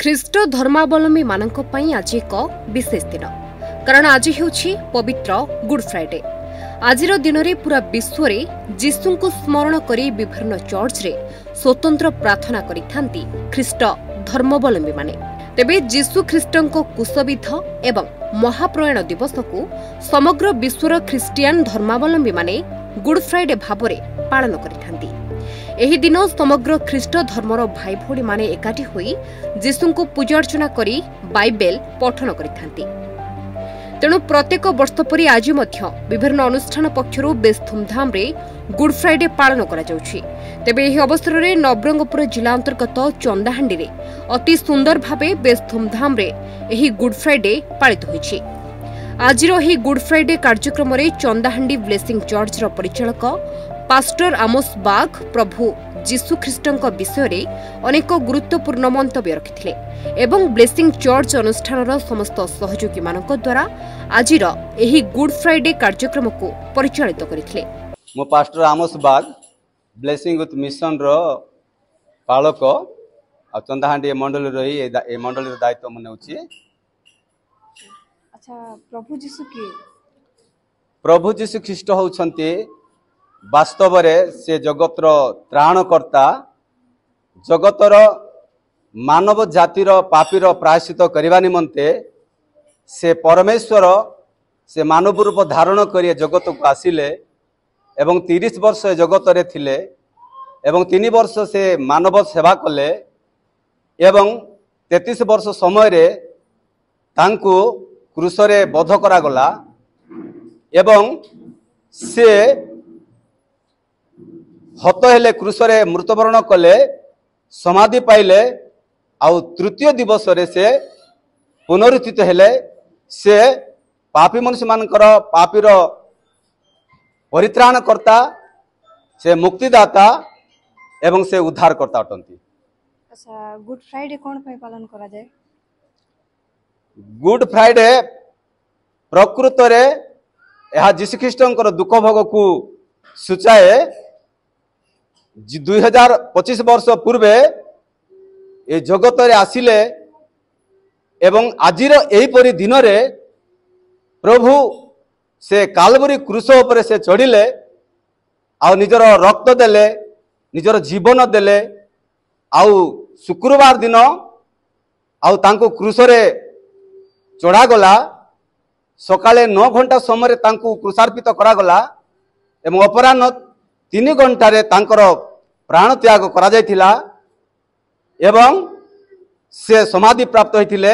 ଖ୍ରୀଷ୍ଟ ଧର୍ମାବଲମ୍ବୀ ମାନଙ୍କ ପାଇଁ ଆଜି ଏକ ବିଶେଷ ଦିନ କାରଣ ଆଜି ହେଉଛି ପବିତ୍ର ଗୁଡ୍ ଫ୍ରାଇଡେ। ଆଜିର ଦିନରେ ପୁରା ବିଶ୍ୱରେ ଯୀଶୁଙ୍କୁ ସ୍ମରଣ କରି ବିଭିନ୍ନ ଚର୍ଚ୍ଚରେ ସ୍ୱତନ୍ତ୍ର ପ୍ରାର୍ଥନା କରିଥାନ୍ତି ଖ୍ରୀଷ୍ଟ ଧର୍ମାବଲମ୍ବୀମାନେ। ତେବେ ଯୀଶୁ ଖ୍ରୀଷ୍ଟଙ୍କ କୁଶବିଦ୍ଧ ଏବଂ ମହାପ୍ରୟାଣ ଦିବସକୁ ସମଗ୍ର ବିଶ୍ୱର ଖ୍ରୀଷ୍ଟିଆନ ଧର୍ମାବଲମ୍ବୀମାନେ ଗୁଡ୍ ଫ୍ରାଇଡେ ଭାବରେ ପାଳନ କରିଥାନ୍ତି। ଏହି ଦିନ ସମଗ୍ର ଖ୍ରୀଷ୍ଟ ଧର୍ମର ଭାଇ ଭଉଣୀମାନେ ଏକାଠି ହୋଇ ଯୀଶୁଙ୍କୁ ପୂଜାର୍ଚ୍ଚନା କରି ବାଇବେଲ ପଠନ କରିଥାନ୍ତି। ତେଣୁ ପ୍ରତ୍ୟେକ ବର୍ଷ ପରି ଆଜି ମଧ୍ୟ ବିଭିନ୍ନ ଅନୁଷ୍ଠାନ ପକ୍ଷରୁ ବେଶ୍ ଧୁମ୍ଧାମ୍ରେ ଗୁଡ୍ ଫ୍ରାଇଡେ ପାଳନ କରାଯାଉଛି। ତେବେ ଏହି ଅବସରରେ ନବରଙ୍ଗପୁର ଜିଲ୍ଲା ଅନ୍ତର୍ଗତ ଚନ୍ଦାହାଣ୍ଡିରେ ଅତି ସୁନ୍ଦର ଭାବେ ବେଶ୍ ଧୁମ୍ଧାମ୍ରେ ଏହି ଗୁଡ୍ ଫ୍ରାଇଡେ ପାଳିତ ହୋଇଛି। ଆଜିର ଏହି ଗୁଡ୍ ଫ୍ରାଇଡେ କାର୍ଯ୍ୟକ୍ରମରେ ଚନ୍ଦାହାଣ୍ଡି ବ୍ଲେସିଂ ଚର୍ଚ୍ଚର ପରିଚାଳକ ପାଷ୍ଟର ଆମୋସ ବାଘ ପ୍ରଭୁ ଯୀଶୁଖ୍ରୀଷ୍ଟଙ୍କ ବିଷୟରେ ଅନେକ ଗୁରୁତ୍ୱପୂର୍ଣ୍ଣ ମନ୍ତବ୍ୟ ରଖିଥିଲେ ଏବଂ ବ୍ଲେସିଂ ଚର୍ଚ୍ଚ ଅନୁଷ୍ଠାନର ସମସ୍ତ ସହଯୋଗୀମାନଙ୍କ ଦ୍ୱାରା ଆଜିର ଏହି ଗୁଡ୍ ଫ୍ରାଇଡେ କାର୍ଯ୍ୟକ୍ରମକୁ ପରିଚାଳିତ କରିଥିଲେ। ମୁଁ ପାଷ୍ଟର ଆମୋସ ବାଘ ବ୍ଲେସିଂ ୱିଥ୍ ମିଶନର ପାଳକ ଆଉ ଚନ୍ଦାହାଣ୍ଡି ମଣ୍ଡଳୀର ଏ ମଣ୍ଡଳୀର ଦାୟିତ୍ୱ ମୁଁ ନେଉଛି। ଆଚ୍ଛା, ପ୍ରଭୁ ଯୀଶୁ କିଏ? ପ୍ରଭୁ ଯୀଶୁ ଖ୍ରୀଷ୍ଟ ହେଉଛନ୍ତି ବାସ୍ତବରେ ସେ ଜଗତର ତ୍ରାଣକର୍ତ୍ତା। ଜଗତର ମାନବ ଜାତିର ପାପୀର ପ୍ରାୟଶ୍ଚିତ କରିବା ନିମନ୍ତେ ସେ ପରମେଶ୍ୱର ସେ ମାନବ ରୂପ ଧାରଣ କରି ଜଗତକୁ ଆସିଲେ ଏବଂ 30 ବର୍ଷ ଏ ଜଗତରେ ଥିଲେ ଏବଂ 3 ବର୍ଷ ସେ ମାନବ ସେବା କଲେ ଏବଂ 33 ବର୍ଷ ସମୟରେ ତାଙ୍କୁ କ୍ରୁଶରେ ବଧ କରାଗଲା ଏବଂ ସେ ହତ ହେଲେ, କ୍ରୁଶରେ ମୃତ୍ୟୁବରଣ କଲେ, ସମାଧି ପାଇଲେ ଆଉ ତୃତୀୟ ଦିବସରେ ସେ ପୁନରୁତ୍ଥିତ ହେଲେ। ସେ ପାପୀ ମନୁଷ୍ୟମାନଙ୍କର ପାପୀର ପରିତ୍ରାଣକର୍ତ୍ତା, ସେ ମୁକ୍ତିଦାତା ଏବଂ ସେ ଉଦ୍ଧାରକର୍ତ୍ତା ଅଟନ୍ତି। ଆଚ୍ଛା, ଗୁଡ୍ ଫ୍ରାଇଡେ କ'ଣ ପାଇଁ ପାଳନ କରାଯାଏ? ଗୁଡ୍ ଫ୍ରାଇଡେ ପ୍ରକୃତରେ ଏହା ଯୀଶୁଖ୍ରୀଷ୍ଟଙ୍କର ଦୁଃଖ ଭୋଗକୁ ସୂଚାଏ। 2025 ବର୍ଷ ପୂର୍ବେ ଏ ଜଗତରେ ଆସିଲେ ଏବଂ ଆଜିର ଏହିପରି ଦିନରେ ପ୍ରଭୁ ସେ କାଲବରୀ କ୍ରୁଶ ଉପରେ ସେ ଚଢ଼ିଲେ ଆଉ ନିଜର ରକ୍ତ ଦେଲେ, ନିଜର ଜୀବନ ଦେଲେ ଆଉ ଶୁକ୍ରବାର ଦିନ ଆଉ ତାଙ୍କୁ କ୍ରୁଶରେ ଚଢ଼ାଗଲା। ସକାଳେ 9 ଘଣ୍ଟା ସମୟରେ ତାଙ୍କୁ କ୍ରୁଶାର୍ପିତ କରାଗଲା ଏବଂ ଅପରାହ୍ନ 3 ଘଣ୍ଟାରେ ତାଙ୍କର ପ୍ରାଣ ତ୍ୟାଗ କରାଯାଇଥିଲା ଏବଂ ସେ ସମାଧି ପ୍ରାପ୍ତ ହୋଇଥିଲେ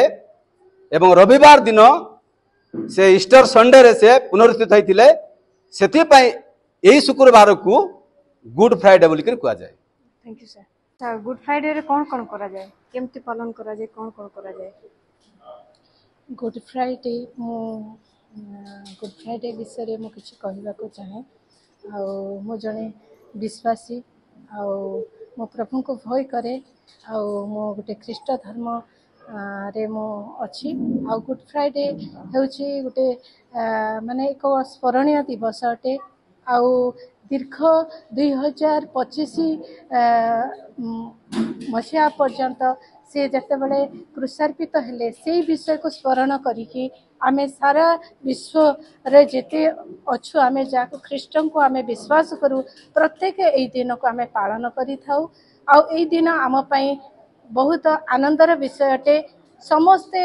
ଏବଂ ରବିବାର ଦିନ ସେ ଇଷ୍ଟର ସଣ୍ଡେରେ ସେ ପୁନରୁତ୍ଥିତ ହୋଇଥିଲେ। ସେଥିପାଇଁ ଏହି ଶୁକ୍ରବାରକୁ ଗୁଡ୍ ଫ୍ରାଇଡେ ବୋଲିକରି କୁହାଯାଏ। Thank you sir. ଆଚ୍ଛା, ଗୁଡ୍ ଫ୍ରାଇଡେରେ କ'ଣ କ'ଣ କରାଯାଏ, କେମିତି ପାଳନ କରାଯାଏ, କ'ଣ କ'ଣ କରାଯାଏ? ଗୁଡ୍ ଫ୍ରାଇଡେ ଗୁଡ୍ ଫ୍ରାଇଡେ ବିଷୟରେ ମୁଁ କିଛି କହିବାକୁ ଚାହେଁ। ଆଉ ମୁଁ ଜଣେ ବିଶ୍ୱାସୀ ଆଉ ମୁଁ ପ୍ରଭୁଙ୍କୁ ଭୟ କରେ ଆଉ ମୁଁ ଗୋଟେ ଖ୍ରୀଷ୍ଟ ଧର୍ମ ରେ ମୁଁ ଅଛି। ଆଉ ଗୁଡ୍ ଫ୍ରାଇଡେ ହେଉଛି ଗୋଟେ ମାନେ ଏକ ସ୍ମରଣୀୟ ଦିବସ ଅଟେ। ଆଉ ଦୀର୍ଘ 2025 ମସିହା ପର୍ଯ୍ୟନ୍ତ ସେ ଯେତେବେଳେ କ୍ରୁଶାର୍ପିତ ହେଲେ ସେଇ ବିଷୟକୁ ସ୍ମରଣ କରିକି ଆମେ ସାରା ବିଶ୍ୱରେ ଯେତେ ଅଛୁ, ଆମେ ଯାହାକୁ ଖ୍ରୀଷ୍ଟଙ୍କୁ ଆମେ ବିଶ୍ୱାସ କରୁ, ପ୍ରତ୍ୟେକ ଏଇ ଦିନକୁ ଆମେ ପାଳନ କରିଥାଉ। ଆଉ ଏଇ ଦିନ ଆମ ପାଇଁ ବହୁତ ଆନନ୍ଦର ବିଷୟ ଅଟେ। ସମସ୍ତେ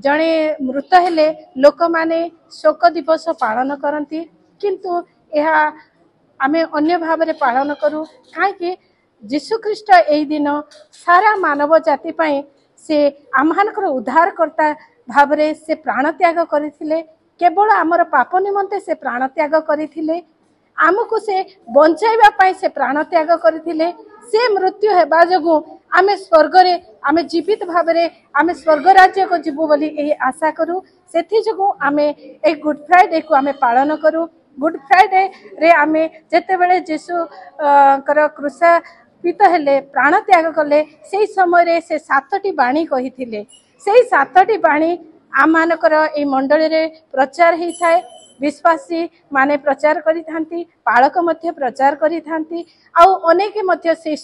ଜଣେ ମୃତ ହେଲେ ଲୋକମାନେ ଶୋକ ଦିବସ ପାଳନ କରନ୍ତି, କିନ୍ତୁ ଏହା ଆମେ ଅନ୍ୟ ଭାବରେ ପାଳନ କରୁ। କାହିଁକି? ଯୀଶୁଖ୍ରୀଷ୍ଟ ଏଇ ଦିନ ସାରା ମାନବ ଜାତି ପାଇଁ ସେ ଆମମାନଙ୍କର ଉଦ୍ଧାରକର୍ତ୍ତା ଭାବରେ ସେ ପ୍ରାଣ ତ୍ୟାଗ କରିଥିଲେ। କେବଳ ଆମର ପାପ ନିମନ୍ତେ ସେ ପ୍ରାଣ ତ୍ୟାଗ କରିଥିଲେ, ଆମକୁ ସେ ବଞ୍ଚାଇବା ପାଇଁ ସେ ପ୍ରାଣ ତ୍ୟାଗ କରିଥିଲେ। ସେ ମୃତ୍ୟୁ ହେବା ଯୋଗୁଁ ଆମେ ସ୍ୱର୍ଗରେ ଆମେ ଜୀବିତ ଭାବରେ ଆମେ ସ୍ୱର୍ଗ ରାଜ୍ୟକୁ ଯିବୁ ବୋଲି ଏହି ଆଶା କରୁ। ସେଥିଯୋଗୁଁ ଆମେ ଏହି ଗୁଡ୍ ଫ୍ରାଇଡେକୁ ଆମେ ପାଳନ କରୁ। ଗୁଡ୍ ଫ୍ରାଇଡେରେ ଆମେ ଯେତେବେଳେ ଯୀଶୁଙ୍କର କ୍ରୁଶାର୍ପିତ ହେଲେ, ପ୍ରାଣ ତ୍ୟାଗ କଲେ, ସେହି ସମୟରେ ସେ 7ଟି ବାଣୀ କହିଥିଲେ। ସେହି 7ଟି ବାଣୀ ଆମମାନଙ୍କର ଏହି ମଣ୍ଡଳୀରେ ପ୍ରଚାର ହେଇଥାଏ। ବିଶ୍ୱାସୀ ମାନେ ପ୍ରଚାର କରିଥାନ୍ତି, ପାଳକ ମଧ୍ୟ ପ୍ରଚାର କରିଥାନ୍ତି ଆଉ ଅନେକ ମଧ୍ୟ ସେହି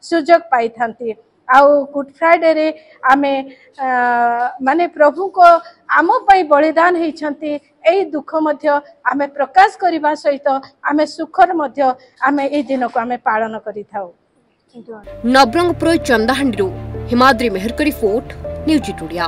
ସୁଯୋଗ ପାଇଥାନ୍ତି। आउ गुड फ्राइडे रे आमे माने प्रभु को आम पई बलिदान होइछंती एई दुख मध्य आमे प्रकाश करबा सहित आमे सुखर मध्य आमे एई दिन को आमे पालन करिथाउ। नवरंगपुर चंदाहांडी हिमाद्री मेहर का रिपोर्ट न्यूज टुडिया।